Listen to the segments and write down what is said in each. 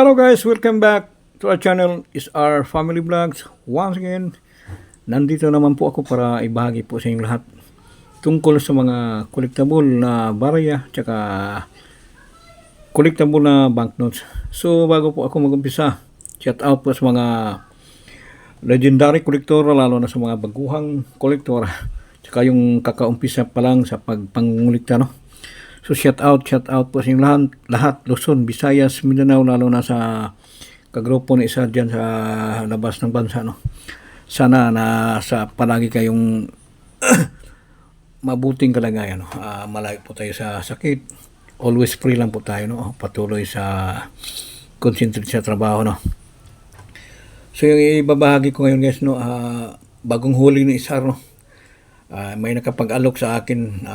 Hello guys, welcome back to our channel is our family vlogs. Once again, nandito naman po ako para ibahagi po sa inyong lahat tungkol sa mga collectible na barya tsaka collectible na banknotes. So bago po ako mag-umpisa, shout out po sa mga legendary collector, lalo na sa mga baguhang collector tsaka yung kakaumpisa pa lang sa pagpangulikta, no? So shout out po sa inyong lahat, Luzon, Visayas, Mindanao, lalo na sa kagrupo ni isa dyan sa labas ng bansa, no. Sana na sa palagi kayong mabuting kalagayan, no. Malayo po tayo sa sakit. Always free lang po tayo, no. Patuloy sa concentrate sa trabaho, no. So yung ibabahagi ko ngayon guys, no, bagong huli ni Isar, no. May nakapag-alok sa akin,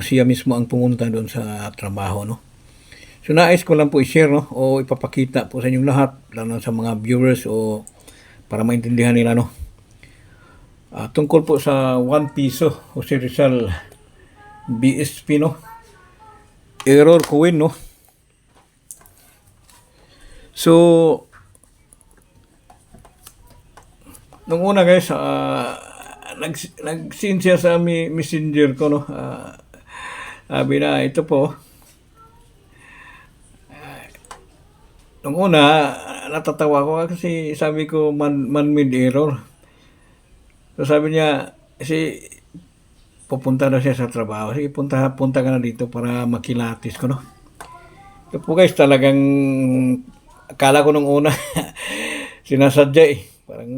siya mismo ang pumunta doon sa trabaho, no. So nais ko lang po i-share, no, o ipapakita po sa inyong lahat, lalo sa mga viewers, o para maintindihan nila, no. Tungkol po sa 1 piso Jose Rizal BSP, no, error coin, no. So nung una guys, nag-send siya sa messenger ko, no. Sabi na, ito po. Nung una, natatawa ko kasi sabi ko man-made error. So sabi niya, kasi pupunta na siya sa trabaho. Sige, punta ka na dito para makilatis ko, no. Ito po guys, talagang akala ko nung una sinasadya eh. Parang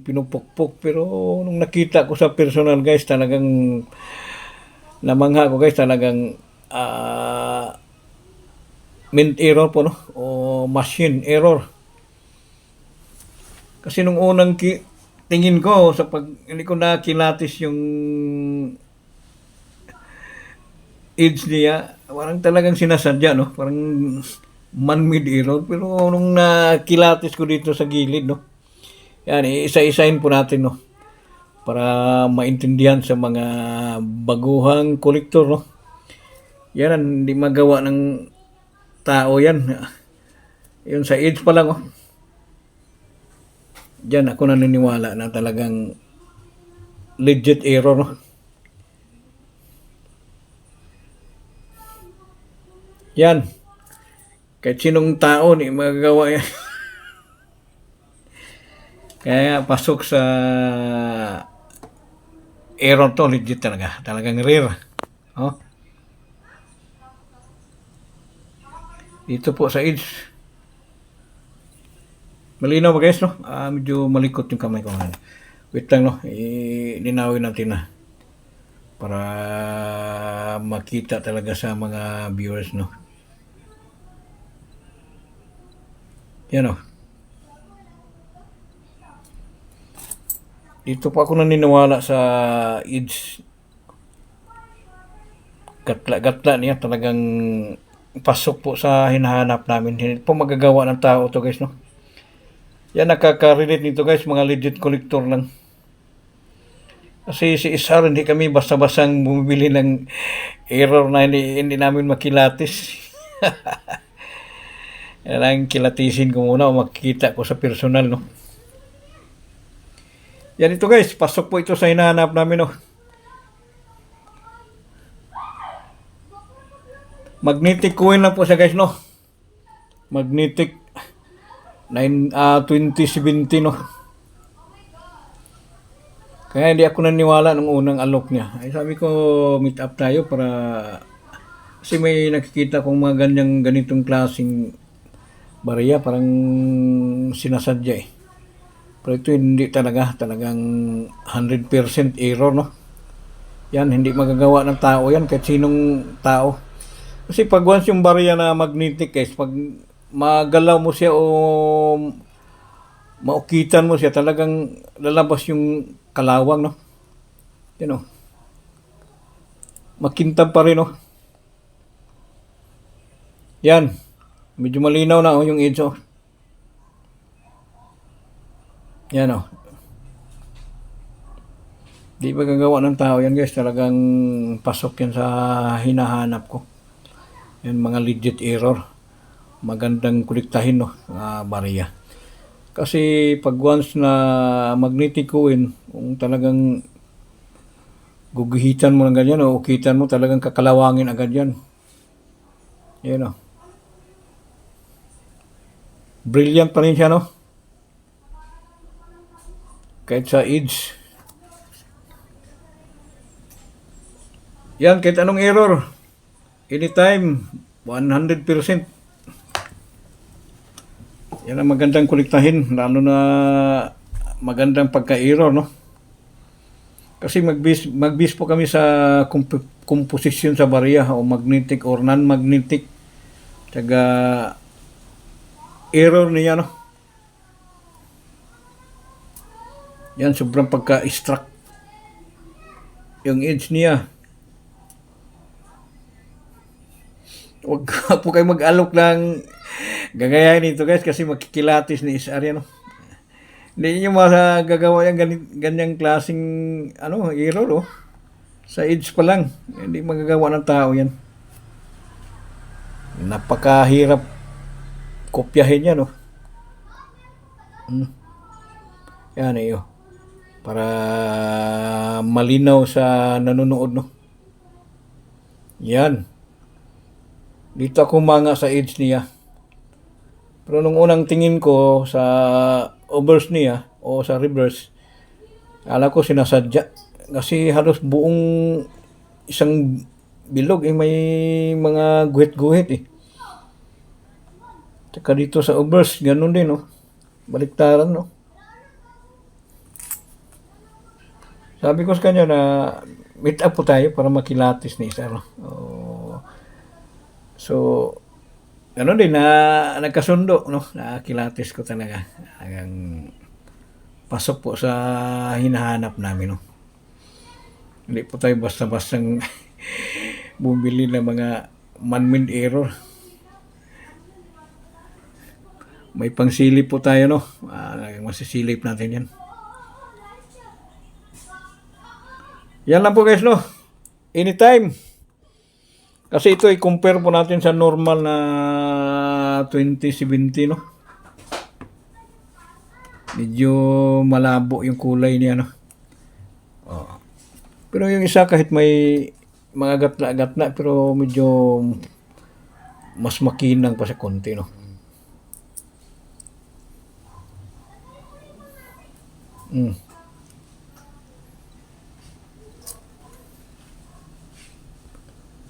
pinupukpok, pero nung nakita ko sa personal guys, talagang namangha ko guys, talagang mint error po, no, o machine error. Kasi nung unang tingin ko sa hindi ko nakilatis yung edge niya, parang talagang sinasadya, no, parang man-made error. Pero nung nakilatis ko dito sa gilid, no, yan, isa-isahin po natin, no, para maintindihan sa mga baguhang kolektor, no. Yan, hindi magawa ng tao yan. Yun sa edge pa lang, oh. Diyan ako naniniwala na talagang legit error, no. Yan. Kahit sinong tao, hindi magagawa yan. Kaya pasok sa error to, legit talaga. Talagang rare. Oh. Dito po sa edge. Malinaw ba guys, no? Medyo malikot yung kamay ko ngayon. Wait lang, no? Linawin natin na. Para makita talaga sa mga viewers, no? Yan, no? Dito po ako naniniwala sa edge. Gatla niya, talagang pasok po sa hinahanap namin. Hindi po magagawa ng tao to guys, no. Yan, nakaka-relate nito guys, mga legit collector lang. Kasi si Isar, hindi kami basta-basang bumibili ng error na hindi namin makilatis. Kailangan kilatisin ko muna o makikita ko sa personal, no. Yan ito guys, pasok po ito sa hinahanap namin, no. Magnetic coin lang po siya guys, no. Magnetic 2017, no. Kaya hindi ako naniwala nung unang alok niya. Ay sabi ko, meet up tayo para kasi may nakikita kong mga ganitong klaseng barya, parang sinasadya eh. Pero ito hindi talagang 100% error, no. Yan, hindi magagawa ng tao yan, kahit sinong tao. Kasi pag once yung barya na magnetic guys, pag magalaw mo siya o maukitan mo siya, talagang lalabas yung kalawang, no. Yan, no. Makintab pa rin, no. Yan. Medyo malinaw na, oh, yung edge, oh. Yan, oh. Di ba gagawa ng tao yan guys, talagang pasok yan sa hinahanap ko. Yan, mga legit error. magandang kolektahin, no, barya. Kasi pag once na magnetic coin, kung talagang guguhitan mo ng ganyan o ukitan mo, talagang kakalawangin agad yan. Yan, no. Brilliant pa rin siya, no? Kahit sa edge. Yan, kahit anong error. Anytime, 100%. Yan ang magandang kolektahin, lalo na magandang pagka-error, no? Kasi mag-base po kami sa composition sa barya o magnetic or non-magnetic. Taga error niya, no? Yan, sobrang pagka-struck yung edge niya. Huwag po kayo mag-alok ng gagayahin nito, guys, kasi makikilatis ni SR yan, no? Hindi nyo magagawa yung ganyang klaseng error, oh. Sa edge pa lang. Hindi magagawa ng tao yan. Napakahirap kopyahin yan, oh. Yan, oh. Para malinaw sa nanonood, no? Yan. Dito ako manga sa edge niya. Pero nung unang tingin ko sa overs niya o sa reverse, akala ko sinasadya. Kasi halos buong isang bilog may mga guhit-guhit eh. Tsaka dito sa overs, ganun din, no? Baliktaran, no? Sabi ko sa kanya na meet up po tayo para makilatis ni Sir. So, ano din na nagkasundo, no? Nakilatis ko talaga. Hanggang pasok po sa hinahanap namin, no? Hindi po tayo basta-bastang bumili ng mga man-made error. May pangsilip po tayo, no? Masisilip natin yan. Yan lang po, guys, no? Anytime. Kasi ito i-compare po natin sa normal na 2070, no? Medyo malabo yung kulay niya, no? Oh. Pero yung isa kahit may mga gatna-gatna, pero medyo mas makinang pa sa konti, no?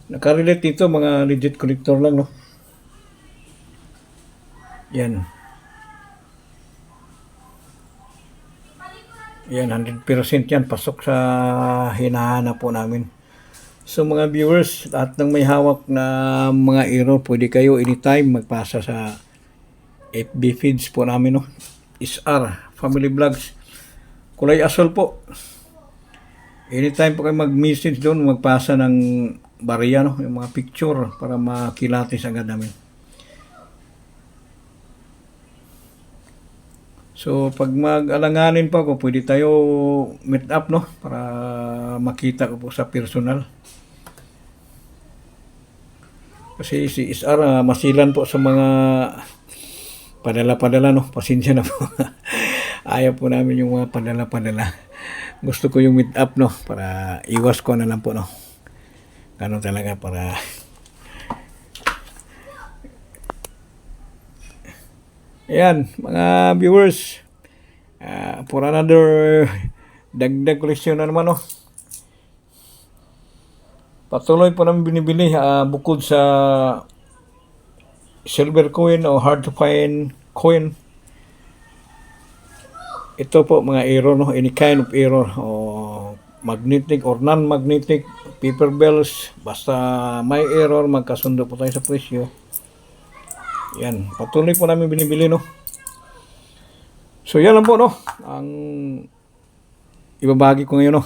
Nakarelate dito, mga legit collector lang, no? Yan. Yan, 100% yan. Pasok sa hinahanap po namin. So mga viewers, lahat ng may hawak na mga error, pwede kayo anytime magpasa sa FB feeds po namin, no? SR Family Vlogs. Kulay asol po. Anytime po kayo mag-message doon, magpasa ng barya, no? Yung mga picture para makilatis agad namin. So, pag mag-alanganin pa ako, pwede tayo meet up, no? Para makita ko po sa personal. Kasi si SR, masilan po sa mga padala-padala, no? Pasensya na po. Ayaw po namin yung mga padala-padala. Gusto ko yung meet up, no? Para iwas ko na lang po, no? Ganun talaga para ayan, mga viewers, for another dagdag collection na naman, no? Patuloy po namin binibili bukod sa silver coin o hard to find coin. Ito po mga error, no? Any kind of error o magnetic or non-magnetic paper bells, basta may error, magkasundo po tayo sa presyo. Yan, patuloy po namin binibili, no? So yan lang po, no? Ang ibabagi ko ngayon, no?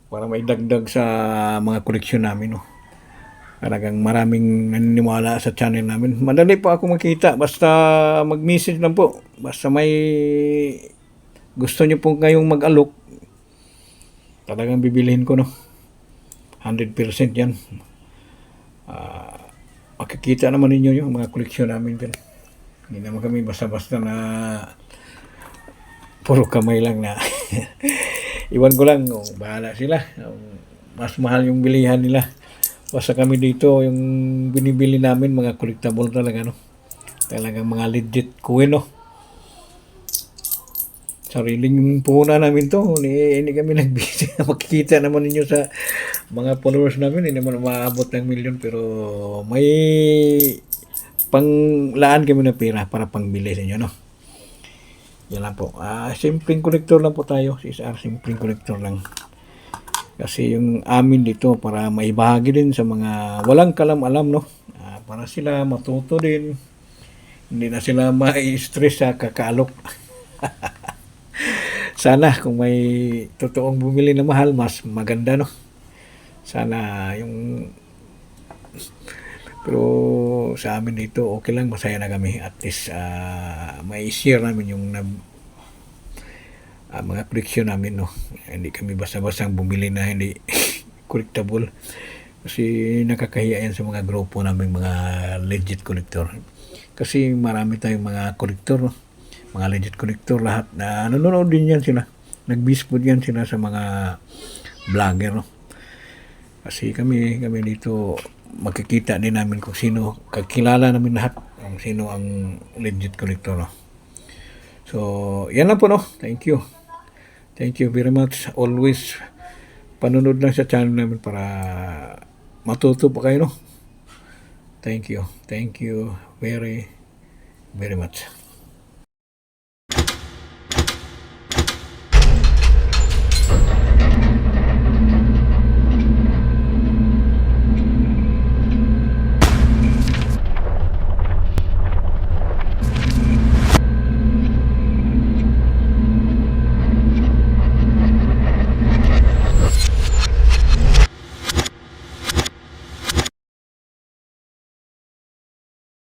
Para maidagdag sa mga koleksyon namin, no? Talagang maraming naniniwala sa channel namin. Madali po ako makita, basta mag-message lang po. Basta may gusto nyo po kayong mag-alok, talagang bibilihin ko, no? 100% yan. Makikita naman ninyo yung mga koleksyon namin dyan. Hindi naman kami basta-basta na puro kamay lang na iwan ko lang, bahala sila. Mas mahal yung bilihan nila. Basta kami dito, yung binibili namin, mga collectible talaga, no? Talagang mga legit kuwin, no? Sariling puhunan namin to. Hindi kami nagbisi. Makikita naman ninyo sa mga followers namin. Hindi naman maabot ng milyon, pero may panglaan kami na pera para pangbili sa inyo, no? Yan lang po. Simpleng kolektor lang po tayo. CSR, simpleng kolektor lang. Kasi yung amin dito para maibahagi din sa mga walang kalam-alam, no? Para sila matuto din. Hindi na sila ma-stress sa kakaalok. Sana kung may totoong bumili na mahal, mas maganda, no? Sana yung... Pero sa amin dito, okay lang, masaya na kami. At least may share namin yung mga koleksyon namin, no? Hindi kami basta-basta bumili na hindi collectible. Kasi nakakahiya yan sa mga grupo namin, mga legit collector. Kasi marami tayong mga collector, no? Mga legit collector, lahat na nanonood din yan sila. Nag-bispod yan sila sa mga vlogger, no? Kasi kami dito, makikita din namin kung sino, kakilala namin lahat kung sino ang legit collector, no? So, yan lang po, no? Thank you. Thank you very much. Always panunod lang sa channel namin para matuto pa kayo, no? Thank you. Thank you very, very much.